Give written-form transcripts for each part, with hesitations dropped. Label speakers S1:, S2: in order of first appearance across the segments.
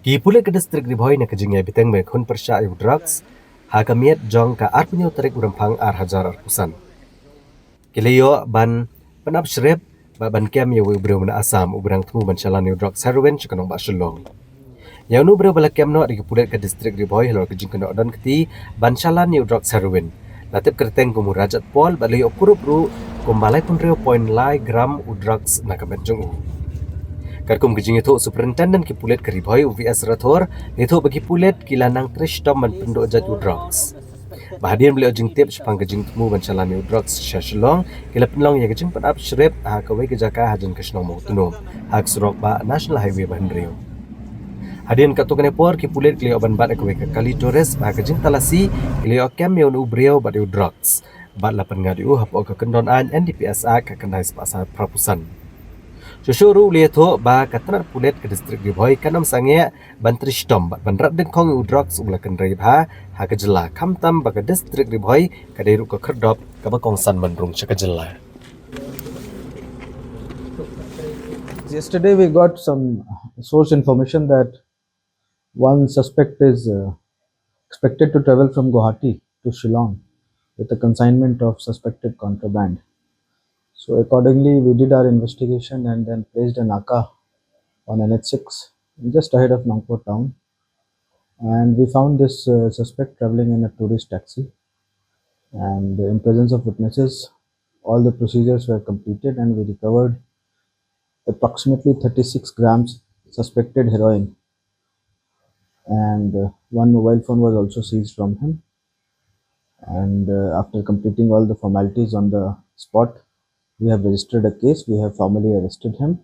S1: Ki Pulit ke distrik di Bhoi na kejingnya biteng me kun persya yu drugs ha kamiet jong ka art penyo tarik urampang ar hajar ar kusan. Kileyo ban penap shrep ban kem yu ubrew na asam ubrang tmu ban shalan yu drugs heroin chikanong ba shulong. Yang nu brew bala kem no di Pulit ke distrik di Bhoi helor kejing kena odon keti ban shalan yu drugs heroin. Latip kerteng kumurajat pol balai okurup ru kumbalai pun reo point lai gram u drugs na kamet jong u. Karkum kejing itu superintendent ki Pulit ke Bhoi UVS Rathor itu bagi Pulit kilanang Trishtom man penduk jat u drugs. Bahadian beliau jeng tip sepang kejing temu bancalan u drugs syashlong kila penlong ya kejing penap shrep ha kawai kejaka hajan kesnong mau tunum hak surok ba national highway bahan rio. Hadian katukane por ki Pulit kili oban bat kawai ke kali Torres ha kejing talasi kili okem ya u brio bat u drugs. Bat lapan ngadi u hapo ke kendon an NDPSA ke kendai sepasa prapusan. Susyuru lihat ho ba katanar Pulit ke distrik di Bhoi kanam sange bantri stom ban rat den kong u drugs ula kendrai ha kejela kamtam ba ke distrik di Bhoi kadai ru ke kerdop ka ba kongsan mandrung kejela.
S2: Yesterday we got some source information that one suspect is expected to travel from Guwahati to Shillong with a consignment of suspected contraband. So accordingly, we did our investigation and then placed an AKA on NH6 just ahead of Nagpur town. And we found this suspect traveling in a tourist taxi. And in presence of witnesses, all the procedures were completed and we recovered approximately 36 grams suspected heroin. And one mobile phone was also seized from him. And after completing all the formalities on the spot, we have registered a case. We have formally arrested him,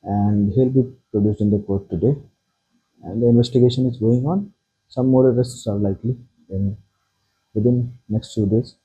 S2: and he'll be produced in the court today. And the investigation is going on. Some more arrests are likely in within next few days.